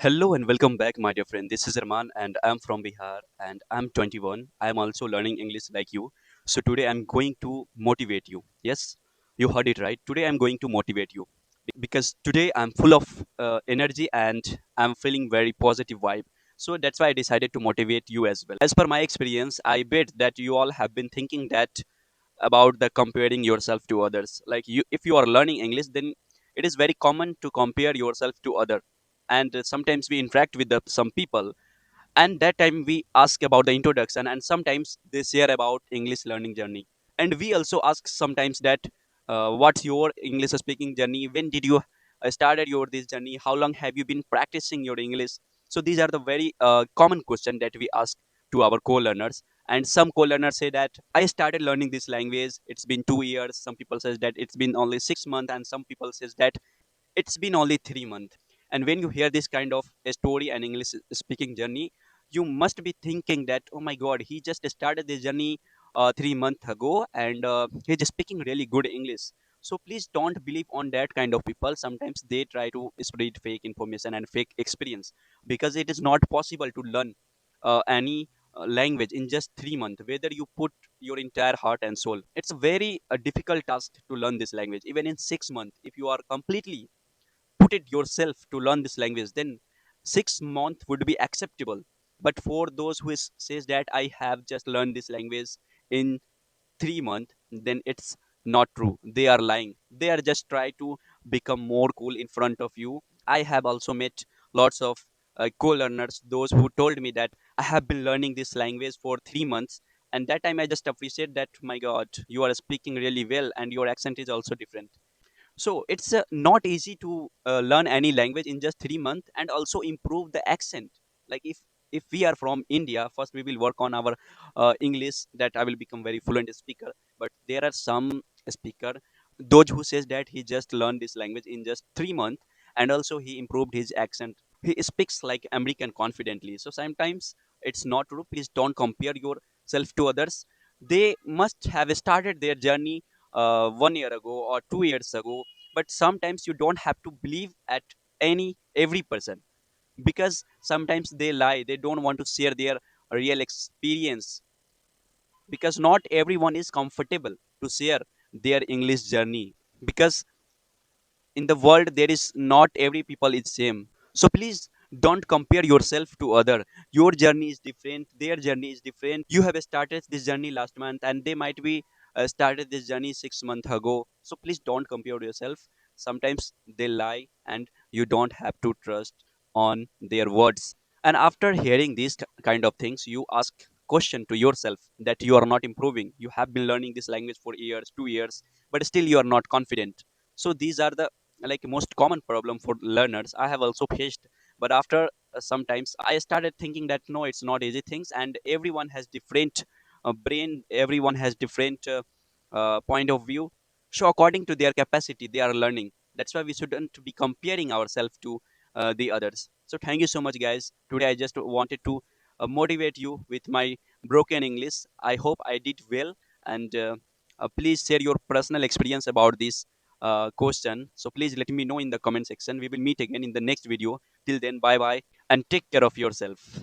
Hello and welcome back, my dear friend. This is Arman and I'm from Bihar and I'm 21. I'm also learning English like you. So today I'm going to motivate you. Yes, you heard it right. Today I'm going to motivate you because today I'm full of energy and I'm feeling very positive vibe. So that's why I decided to motivate you as well. As per my experience, I bet that you all have been thinking that about the comparing yourself to others. Like you, if you are learning English, then it is very common to compare yourself to other, and sometimes we interact with some people, and that time we ask about the introduction, and sometimes they share about English learning journey, and we also ask sometimes that what's your English speaking journey, when did you started your this journey, how long have you been practicing your English. So these are the very common question that we ask to our co-learners, and some co-learners say that I started learning this language, it's been 2 years, some people says that it's been only 6 months, and some people says that it's been only 3 months. And when you hear this kind of a story and English speaking journey, you must be thinking that, oh my god, he just started this journey 3 months ago, and he's just speaking really good English. So please don't believe on that kind of people. Sometimes they try to spread fake information and fake experience, because it is not possible to learn any language in just 3 months, whether you put your entire heart and soul. It's a very difficult task to learn this language. Even in 6 months, if you are completely put it yourself to learn this language, then 6 months would be acceptable. But for those who says that I have just learned this language in 3 months, then it's not true. They are lying. They are just try to become more cool in front of you. I have also met lots of co-learners, those who told me that I have been learning this language for 3 months, and that time I just appreciate that, my god, you are speaking really well and your accent is also different. So it's not easy to learn any language in just 3 months and also improve the accent. Like if we are from India, first we will work on our English, that I will become very fluent speaker. But there are some speaker, those who says that he just learned this language in just 3 months, and also he improved his accent. He speaks like American confidently. So sometimes it's not true. Please don't compare yourself to others. They must have started their journey 1 year ago or 2 years ago. But sometimes you don't have to believe at every person, because sometimes they lie, they don't want to share their real experience, because not everyone is comfortable to share their English journey, because in the world there is not every people is same. So please don't compare yourself to other. Your journey is different, their journey is different. You have started this journey last month, and they might be started this journey 6 months ago. So please don't compare yourself. Sometimes they lie, and you don't have to trust on their words. And after hearing these kind of things, you ask question to yourself that you are not improving. You have been learning this language for years, 2 years, but still you are not confident. So these are the like most common problem for learners I have also faced. But after sometimes I started thinking that no, it's not easy things, and everyone has different brain, everyone has different point of view. So according to their capacity they are learning. That's why we shouldn't be comparing ourselves to the others. So thank you so much, guys. Today I just wanted to motivate you with my broken English. I hope I did well. And please share your personal experience about this question. So please let me know in the comment section. We will meet again in the next video. Till then, bye bye and take care of yourself.